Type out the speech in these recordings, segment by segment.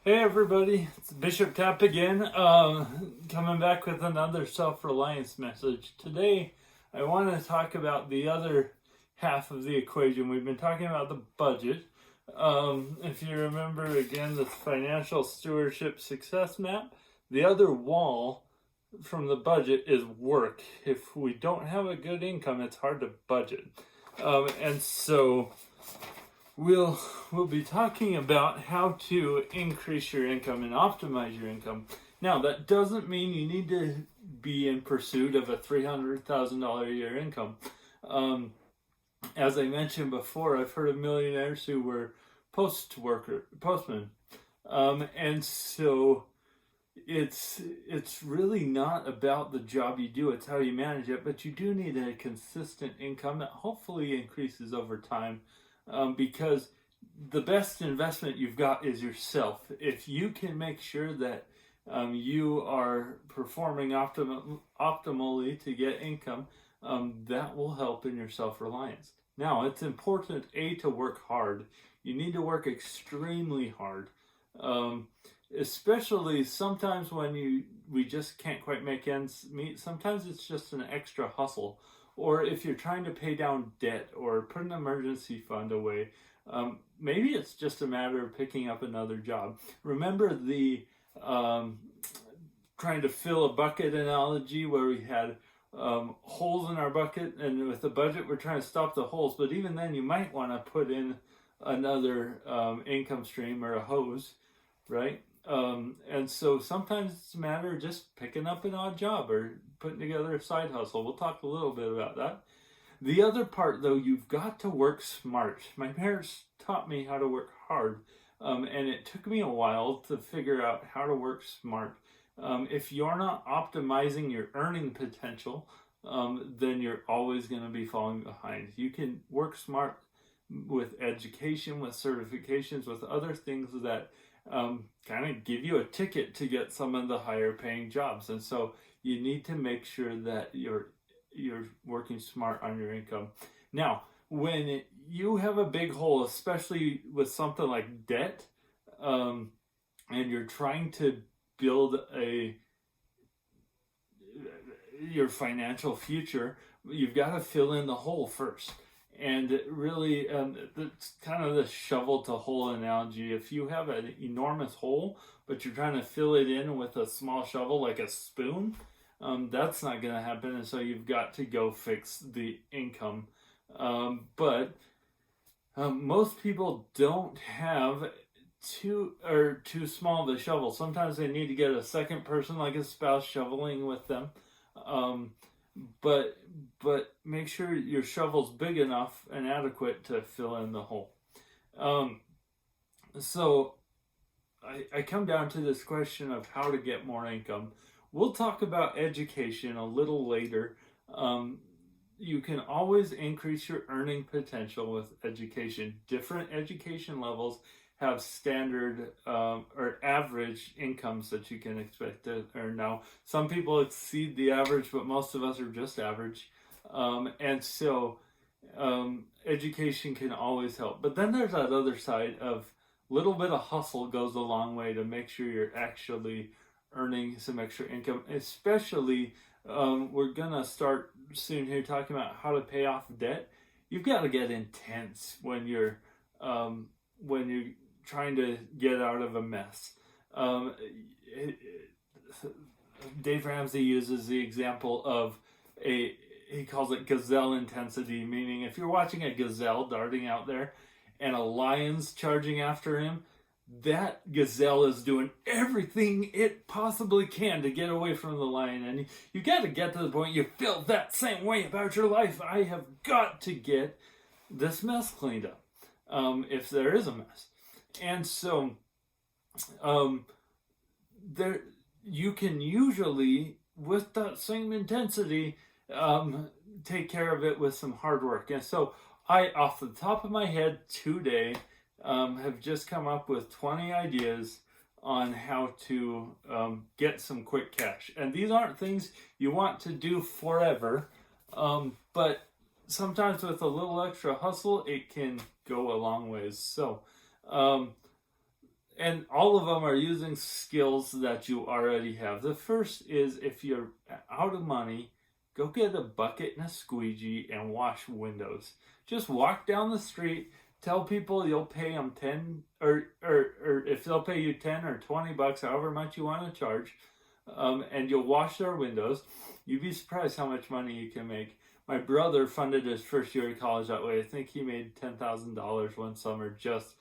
Hey everybody, it's Bishop Tap again, coming back with another self-reliance message. Today, I want to talk about the other half of the equation. We've been talking about the budget. If you remember, again, the financial stewardship success map, the other wall from the budget is work. If we don't have a good income, it's hard to budget. And so we'll be talking about how to increase your income and optimize your income. Now, that doesn't mean you need to be in pursuit of a $300,000 a year income. As I mentioned before, I've heard of millionaires who were postmen. And so it's really not about the job you do, it's how you manage it, but you do need a consistent income that hopefully increases over time. Because the best investment you've got is yourself. If you can make sure that you are performing optimally to get income, that will help in your self-reliance. Now, it's important, to work hard. You need to work extremely hard, especially sometimes when we just can't quite make ends meet. Sometimes it's just an extra hustle. Or if you're trying to pay down debt or put an emergency fund away, maybe it's just a matter of picking up another job. Remember the trying to fill a bucket analogy where we had holes in our bucket, and with the budget we're trying to stop the holes, but even then you might want to put in another income stream or a hose, right? And so sometimes it's a matter of just picking up an odd job or putting together a side hustle. We'll talk a little bit about that. The other part, though, you've got to work smart. My parents taught me how to work hard, and it took me a while to figure out how to work smart. If you're not optimizing your earning potential, then you're always going to be falling behind. You can work smart with education, with certifications, with other things that kind of give you a ticket to get some of the higher paying jobs. And so you need to make sure that you're working smart on your income. Now, when you have a big hole, especially with something like debt, and you're trying to build your financial future, you've got to fill in the hole first. And really, it's kind of the shovel to hole analogy. If you have an enormous hole, but you're trying to fill it in with a small shovel like a spoon, that's not going to happen. And so you've got to go fix the income. But most people don't have too small of a shovel. Sometimes they need to get a second person, like a spouse, shoveling with them. But make sure your shovel's big enough and adequate to fill in the hole. So I come down to this question of how to get more income. We'll talk about education a little later. You can always increase your earning potential with education. Different education levels have standard or average incomes that you can expect to earn. Now, some people exceed the average, but most of us are just average. And so education can always help. But then there's that other side of little bit of hustle goes a long way to make sure you're actually earning some extra income. Especially, we're going to start soon here talking about how to pay off debt. You've got to get intense when you're trying to get out of a mess. Dave Ramsey uses the example of he calls it gazelle intensity, meaning if you're watching a gazelle darting out there and a lion's charging after him, that gazelle is doing everything it possibly can to get away from the lion. And you got to get to the point you feel that same way about your life. I have got to get this mess cleaned up, if there is a mess. And so there you can usually, with that same intensity, take care of it with some hard work. And so I, off the top of my head today, have just come up with 20 ideas on how to get some quick cash. And these aren't things you want to do forever, but sometimes with a little extra hustle, it can go a long ways. So And all of them are using skills that you already have. The first is, if you're out of money, go get a bucket and a squeegee and wash windows. Just walk down the street, tell people you'll pay them 10 or if they'll pay you 10 or 20 bucks, however much you want to charge, and you'll wash their windows. You'd be surprised how much money you can make. My brother funded his first year of college that way. I think he made $10,000 one summer just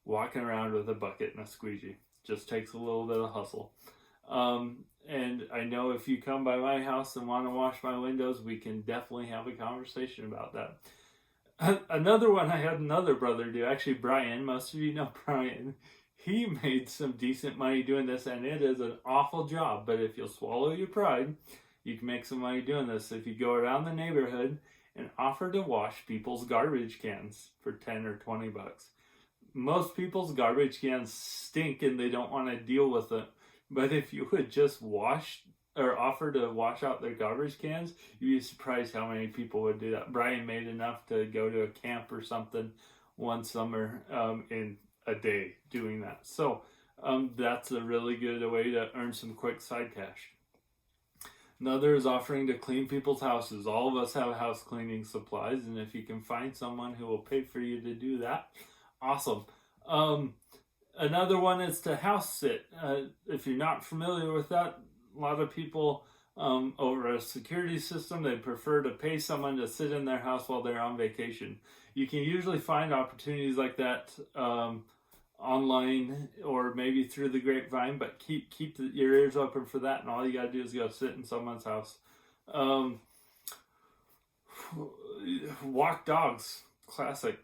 walking around with a bucket and a squeegee. Just takes a little bit of hustle. And I know if you come by my house and want to wash my windows, we can definitely have a conversation about that. Another one I had another brother do, actually Brian, most of you know Brian. He made some decent money doing this, and it is an awful job, but if you'll swallow your pride, you can make some money doing this. If you go around the neighborhood and offer to wash people's garbage cans for 10 or 20 bucks. Most people's garbage cans stink and they don't want to deal with it. But if you would just wash or offer to wash out their garbage cans, you'd be surprised how many people would do that. Brian made enough to go to a camp or something one summer in a day doing that. So that's a really good way to earn some quick side cash. Another is offering to clean people's houses. All of us have house cleaning supplies, and if you can find someone who will pay for you to do that, awesome. Another one is to house sit. If you're not familiar with that, a lot of people over a security system, they prefer to pay someone to sit in their house while they're on vacation. You can usually find opportunities like that online or maybe through the grapevine, but keep your ears open for that, and all you gotta do is go sit in someone's house. Walk dogs, classic.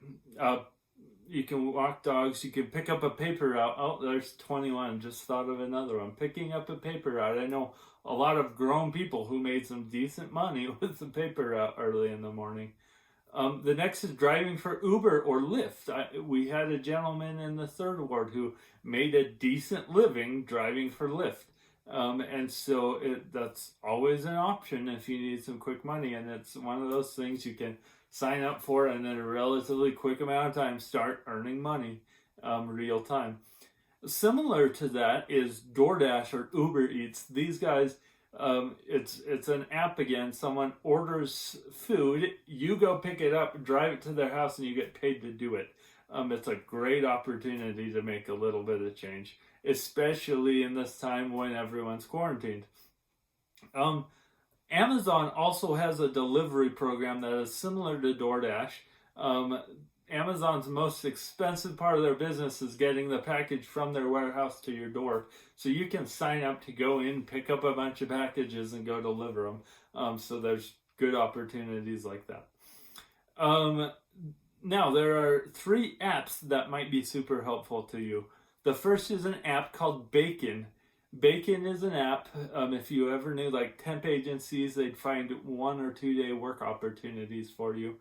You can walk dogs, you can pick up a paper route. Oh, there's 21, just thought of another one. Picking up a paper route. I know a lot of grown people who made some decent money with the paper route early in the morning. The next is driving for Uber or Lyft. We had a gentleman in the 3rd Ward who made a decent living driving for Lyft. And so that's always an option if you need some quick money. And it's one of those things you can sign up for and in a relatively quick amount of time start earning money real time. Similar to that is DoorDash or Uber Eats. These guys, it's an app again. Someone orders food, you go pick it up, drive it to their house, and you get paid to do it. It's a great opportunity to make a little bit of change, especially in this time when everyone's quarantined. Amazon also has a delivery program that is similar to DoorDash. Amazon's most expensive part of their business is getting the package from their warehouse to your door. So you can sign up to go in, pick up a bunch of packages, and go deliver them. So there's good opportunities like that. Now, there are 3 apps that might be super helpful to you. The first is an app called Bacon. Bacon is an app. If you ever knew like temp agencies, they'd find 1 or 2 day work opportunities for you.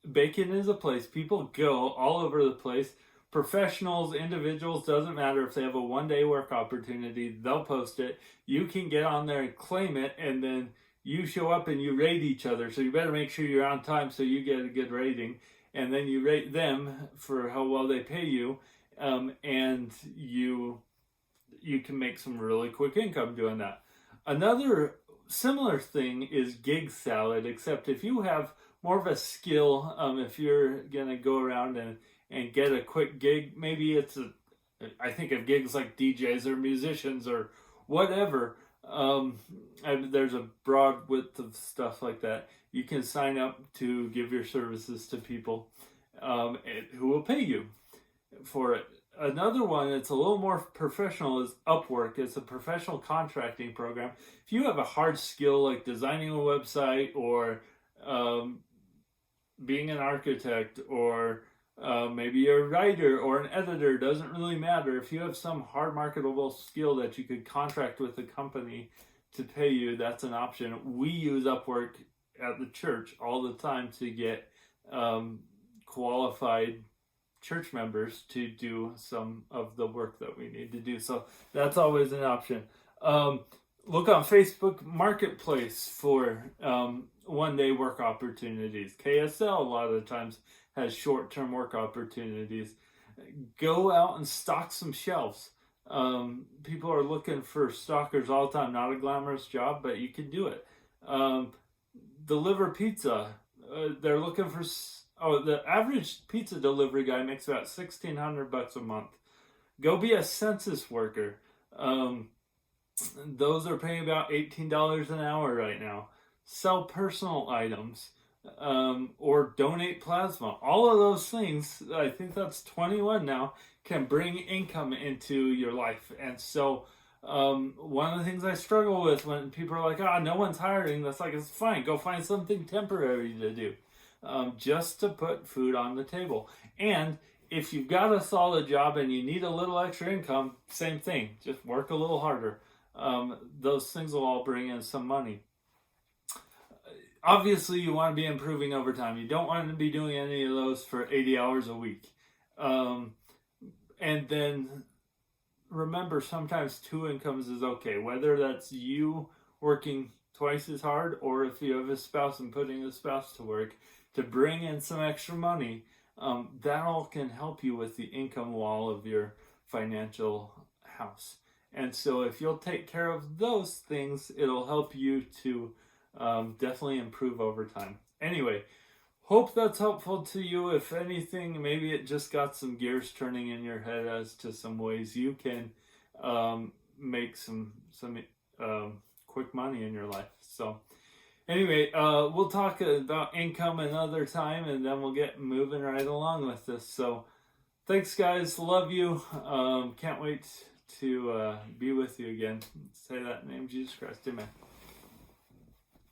Bacon is a place people go all over the place. Professionals, individuals, doesn't matter if they have a 1 day work opportunity, they'll post it. You can get on there and claim it, and then you show up and you rate each other. So you better make sure you're on time so you get a good rating. And then you rate them for how well they pay you. And you can make some really quick income doing that. Another similar thing is Gig Salad, except if you have more of a skill, if you're going to go around and get a quick gig, maybe I think of gigs like DJs or musicians or whatever. There's a broad width of stuff like that. You can sign up to give your services to people who will pay you for it. Another one that's a little more professional is Upwork. It's a professional contracting program. If you have a hard skill like designing a website or being an architect or maybe you're a writer or an editor, doesn't really matter. If you have some hard marketable skill that you could contract with a company to pay you, that's an option. We use Upwork at the church all the time to get qualified church members to do some of the work that we need to do. So that's always an option. Look on Facebook Marketplace for 1 day work opportunities. KSL a lot of the times has short-term work opportunities. Go out and stock some shelves. People are looking for stockers all the time. Not a glamorous job, but you can do it. Deliver pizza. They're looking for. Oh, the average pizza delivery guy makes about $1,600 a month. Go be a census worker. Those are paying about $18 an hour right now. Sell personal items, or donate plasma. All of those things, I think that's 21 now, can bring income into your life. And so one of the things I struggle with when people are like, no one's hiring, that's like, it's fine, go find something temporary to do, just to put food on the table. And if you've got a solid job and you need a little extra income, same thing, just work a little harder. Those things will all bring in some money. Obviously, you want to be improving over time. You don't want to be doing any of those for 80 hours a week. And then remember, sometimes 2 incomes is okay. Whether that's you working twice as hard, or if you have a spouse and putting the spouse to work to bring in some extra money, that all can help you with the income wall of your financial house. And so if you'll take care of those things, it'll help you to definitely improve over time. Anyway, hope that's helpful to you. If anything, maybe it just got some gears turning in your head as to some ways you can make some quick money in your life. So anyway, we'll talk about income another time, and then we'll get moving right along with this. So thanks, guys. Love you. Can't wait to be with you again. Say that in the name of Jesus Christ. Amen.